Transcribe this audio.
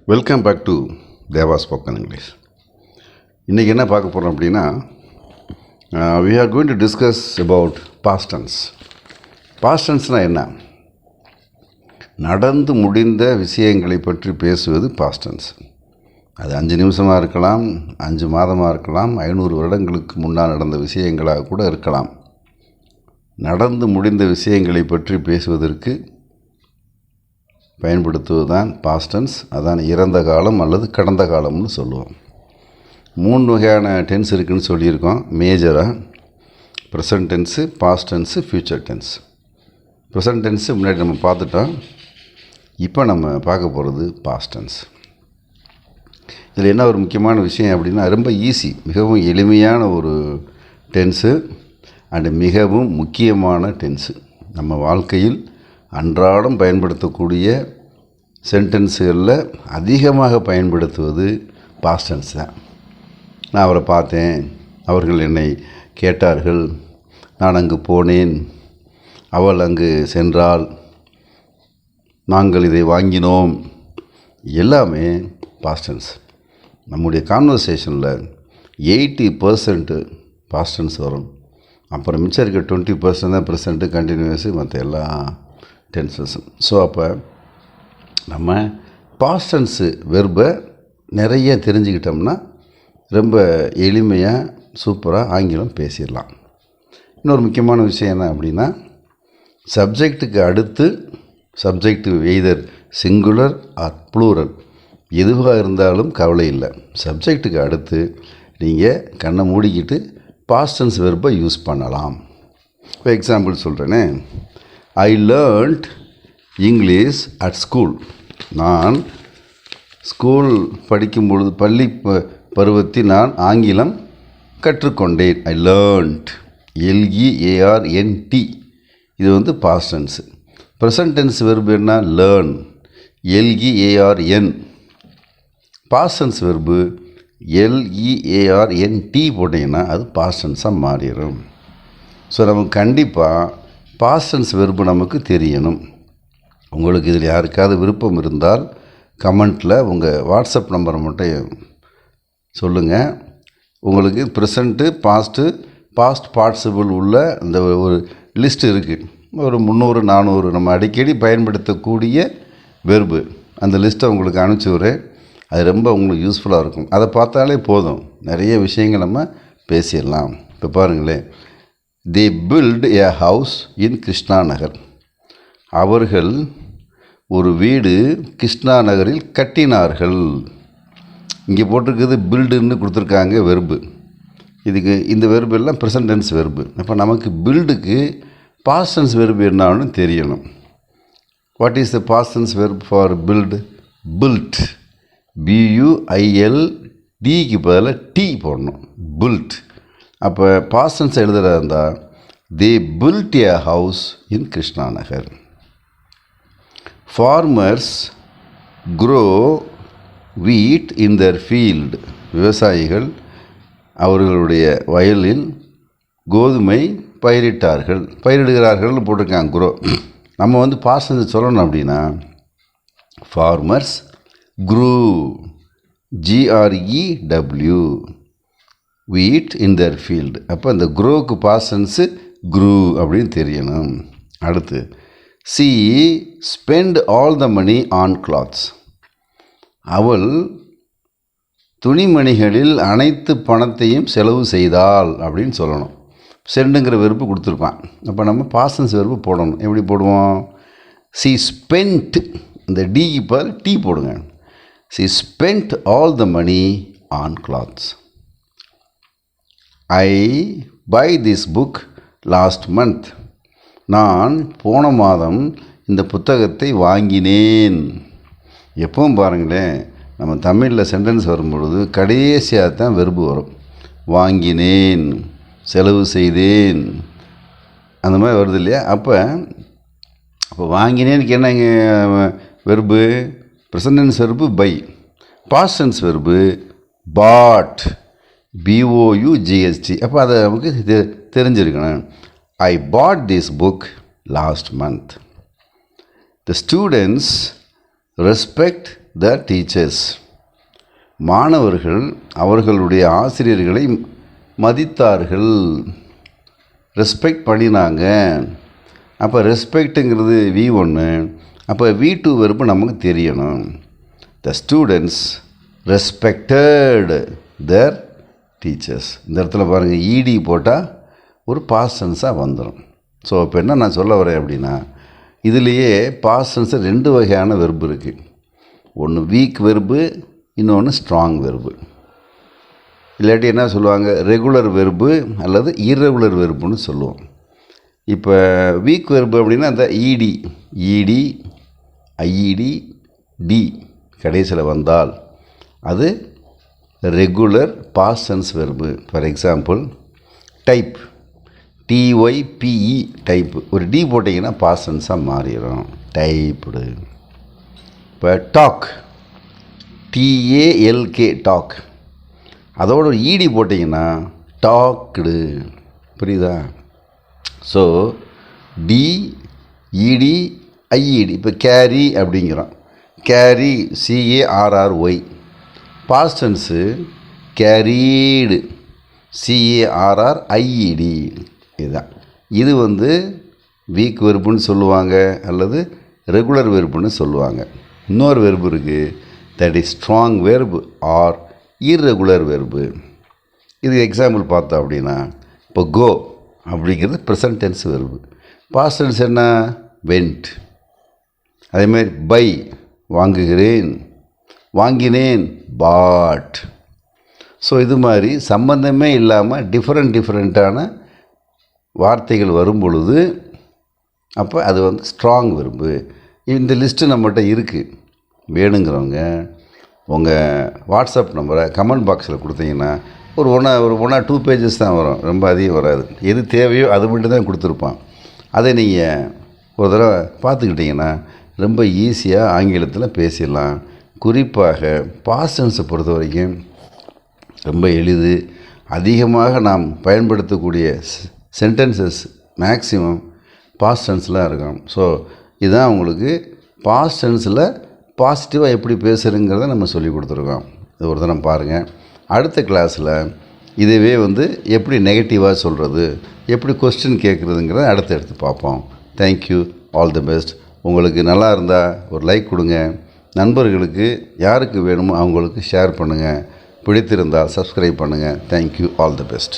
Welcome back to Deva spoken English. இன்றைக்கி என்ன பார்க்க போகிறோம் அப்படின்னா, we are going to discuss about past tense. past tenseனால் என்ன? நடந்து முடிந்த விஷயங்களை பற்றி பேசுவது past tense. அது 5 நிமிஷமாக இருக்கலாம், 5 மாதமாக இருக்கலாம், 500 வருடங்களுக்கு முன்னால் நடந்த விஷயங்களாக கூட இருக்கலாம். நடந்து முடிந்த விஷயங்களை பற்றி பேசுவதற்கு பயன்படுத்துவது தான் பாஸ்ட் டென்ஸ். அதான் இறந்த காலம் அல்லது கடந்த காலம்னு சொல்லுவோம். 3 வகையான டென்ஸ் இருக்குதுன்னு சொல்லியிருக்கோம். மேஜராக present tense, past tense, future tense. Present tense முன்னாடி நம்ம பார்த்துட்டோம். இப்போ நம்ம பார்க்க போகிறது பாஸ்ட் டென்ஸ். இதில் என்ன ஒரு முக்கியமான விஷயம் அப்படின்னா, ரொம்ப ஈஸி, மிகவும் எளிமையான ஒரு டென்ஸு அண்டு மிகவும் முக்கியமான டென்ஸு. நம்ம வாழ்க்கையில் அன்றாடம் பயன்படுத்தக்கூடிய சென்டென்ஸுகளில் அதிகமாக பயன்படுத்துவது பாஸ்ட் டென்ஸ் தான். நான் அவரை பார்த்தேன், அவர்கள் என்னை கேட்டார்கள், நான் அங்கு போனேன், அவள் அங்கு சென்றாள், நாங்கள் இதை வாங்கினோம், எல்லாமே பாஸ்ட் டென்ஸ். நம்முடைய கான்வர்சேஷனில் 80% பாஸ்ட் டென்ஸ் வரும். அப்புறம் மிச்சம் இருக்க 20% தான் ப்ரெசண்ட்டு, கண்டினியூஸு, மற்ற எல்லா டென்சஸும். ஸோ அப்போ நம்ம பாஸ்ட் டென்ஸு வெர்பை நிறைய தெரிஞ்சுக்கிட்டோம்னா ரொம்ப எளிமையாக சூப்பராக ஆங்கிலம் பேசிடலாம். இன்னொரு முக்கியமான விஷயம் என்ன அப்படின்னா, சப்ஜெக்ட்டுக்கு அடுத்து subject either singular or plural எதுவாக இருந்தாலும் கவலை இல்லை. சப்ஜெக்ட்டுக்கு அடுத்து நீங்கள் கண்ணை மூடிக்கிட்டு பாஸ்ட் டென்ஸ் வெர்பை யூஸ் பண்ணலாம். இப்போ எக்ஸாம்பிள் சொல்கிறேனே, I learned English at school. நான் ஸ்கூல் படிக்கும் பொழுது, பள்ளி பருவத்தில் நான் ஆங்கிலம் கற்றுக்கொண்டேன். I learned, LEARNT. இது past tense. Present tense verb என்ன? Learn, LEARN. Past tense verb LEARNT போட்டிங்கன்னா அது பாஸ்ட் டென்ஸாக மாறிடும். ஸோ நமக்கு கண்டிப்பாக பாஸ்ட் டென்ஸ் வெர்பு நமக்கு தெரியணும். உங்களுக்கு இதில் யாருக்காவது விருப்பம் இருந்தால் கமெண்ட்டில் உங்கள் வாட்ஸ்அப் நம்பரை மட்டும் சொல்லுங்கள். உங்களுக்கு ப்ரெசண்ட்டு, பாஸ்ட் பார்ட்டிசிபிள் உள்ள இந்த ஒரு லிஸ்ட் இருக்குது. ஒரு 300-400 நம்ம அடிக்கடி பயன்படுத்தக்கூடிய வெர்பு. அந்த லிஸ்ட்டை உங்களுக்கு அனுப்பிச்சி விட்றேன். அது ரொம்ப உங்களுக்கு யூஸ்ஃபுல்லாக இருக்கும். அதை பார்த்தாலே போதும், நிறைய விஷயங்கள் நம்ம பேசிடலாம். இப்போ பாருங்களேன், they build a house in Krishna Nagar. அவர்கள் ஒரு வீடு கிருஷ்ணா நகரில் கட்டினார்கள். இங்கே போட்டிருக்குது பில்டுன்னு கொடுத்துருக்காங்க வெர்பு. இதுக்கு இந்த வெர்பு எல்லாம் ப்ரெசன்ட் டென்ஸ் வெர்பு. அப்போ நமக்கு பில்டுக்கு பாஸ்ட் டென்ஸ் வெர்பு என்னன்னு தெரியணும். What is the past tense verb for build? built, BUILDக்கு பதிலாக டி போடணும், built. அப்போ பாஸ்ட் டென்ஸ் எழுதுகிறதா இருந்தால் they built a house in Krishna Nagar. farmers grow wheat in their field. விவசாயிகள் அவர்களுடைய வயலில் கோதுமை பயிரிடுகிறார்கள்னு போட்டிருக்காங்க grow. நம்ம பாஸ்ட் டென்ஸ் சொல்லணும் அப்படின்னா farmers grew, GREW, wheat in their field. அப்போ அந்த க்ரோவுக்கு பாஸ்ட் டென்ஸு grew அப்படின்னு தெரியணும். அடுத்து, she spent all the money on clothes. அவள் துணிமணிகளில் அனைத்து பணத்தையும் செலவு செய்தாள் அப்படின்னு சொல்லணும். சென்டுங்கிற வெறுப்பு கொடுத்துருப்பான். அப்போ நம்ம பாஸ்ட் டென்ஸ் வெறுப்பு போடணும். எப்படி போடுவோம்? she spent, இந்த டிக்கு பதில் டி போடுங்க. she spent all the money on clothes. I buy this book last month. நான் போன மாதம் இந்த புத்தகத்தை வாங்கினேன். எப்பவும் பாருங்களேன், நம்ம தமிழில் சென்டென்ஸ் வரும்பொழுது கடைசியாக தான் வெர்பு வரும். வாங்கினேன், செலவு செய்தேன், அந்த மாதிரி வருது இல்லையா? அப்போ வாங்கினேனுக்கு என்னங்க verb? Present tense verb buy. Past tense verb bought, BOUGHT. அப்போ அதை நமக்கு தெரிஞ்சிருக்கணும். I bought this book last month. The students respect the teachers. மாணவர்கள் அவர்களுடைய ஆசிரியர்களை மதித்தார்கள், ரெஸ்பெக்ட் பண்ணினாங்க. அப்போ ரெஸ்பெக்ட்டுங்கிறது V1, அப்போ V2 வெர்பு நமக்கு தெரியணும். The students respected their teachers. இந்த இடத்துல பாருங்கள், ED போட்டால் ஒரு பாஸ்ட் டென்ஸாக வந்துடும். ஸோ இப்போ என்ன நான் சொல்ல வரேன் அப்படின்னா, இதுலேயே பாஸ்ட் டென்ஸு 2 வகையான வெர்பு இருக்குது. ஒன்று வீக் வெர்பு, இன்னொன்று ஸ்ட்ராங் வெர்பு. இல்லாட்டி என்ன சொல்லுவாங்க, ரெகுலர் வெர்பு அல்லது இர்ரெகுலர் வெர்புன்னு சொல்லுவோம். இப்போ வீக் வெர்பு அப்படின்னா அந்த இடி, ஐஇடி, டி கடைசியில் வந்தால் அது regular past tense verb. For example type, TYPE type, ஒரு டி போட்டிங்கன்னா பாஸ்ட் டென்ஸாக மாறிடும், டைப்டு. இப்போ டாக், TALK டாக், அதோட ஒரு இடி போட்டிங்கன்னா டாக்டு. புரியுதா? So DED IED. இப்போ கேரி அப்படிங்கிறோம், carry CARRY. Past tense carried CARRIED. இதுதான். இது வீக் வெர்புன்னு சொல்லுவாங்க அல்லது ரெகுலர் வெர்புன்னு சொல்லுவாங்க. இன்னொரு வெர்பு இருக்குது, that is strong verb or irregular verb. இது எக்ஸாம்பிள் பார்த்தோம் அப்படின்னா, இப்போ கோ அப்படிங்கிறது present tense verb. Past tense என்ன, வென்ட். அதேமாதிரி பை வாங்குகிறேன், வாங்கினேன், பாட். ஸோ இது மாதிரி சம்பந்தமே இல்லாமல் டிஃப்ரெண்ட்டான வார்த்தைகள் வரும் பொழுது அப்போ அது ஸ்ட்ராங் வெர்பு. இந்த லிஸ்ட்டு நம்மகிட்ட இருக்குது. வேணுங்கிறவங்க உங்கள் வாட்ஸ்அப் நம்பரை கமெண்ட் பாக்ஸில் கொடுத்தீங்கன்னா ஒரு 1 or 2 pages தான் வரும், ரொம்ப அதிகம் வராது. எது தேவையோ அது மட்டும் தான் கொடுத்துருப்பான். அதை நீங்கள் ஒரு தடவை பார்த்துக்கிட்டிங்கன்னா ரொம்ப ஈஸியாக ஆங்கிலத்தில் பேசிடலாம். குறிப்பாக பாஸ்ட் டென்ஸை பொறுத்த வரைக்கும் ரொம்ப எளிது. அதிகமாக நாம் பயன்படுத்தக்கூடிய சென்டென்சஸ் மேக்ஸிமம் பாஸ்ட் டென்ஸில் இருக்கும். ஸோ இதுதான் உங்களுக்கு பாஸ்ட் டென்ஸில் பாசிட்டிவாக எப்படி பேசுகிறங்கிறத நம்ம சொல்லி கொடுத்துருக்கோம். இது ஒரு தடவை பாருங்கள். அடுத்த கிளாஸில் இதுவே எப்படி நெகட்டிவாக சொல்கிறது, எப்படி கொஸ்டின் கேட்குறதுங்கிறத எடுத்து பார்ப்போம். Thank you, all the best. உங்களுக்கு நல்லா இருந்தால் ஒரு லைக் கொடுங்க. நண்பர்களுக்கு யாருக்கு வேணுமோ அவங்களுக்கு ஷேர் பண்ணுங்கள். பிடித்திருந்தால் சப்ஸ்கிரைப் பண்ணுங்கள். Thank you, all the best.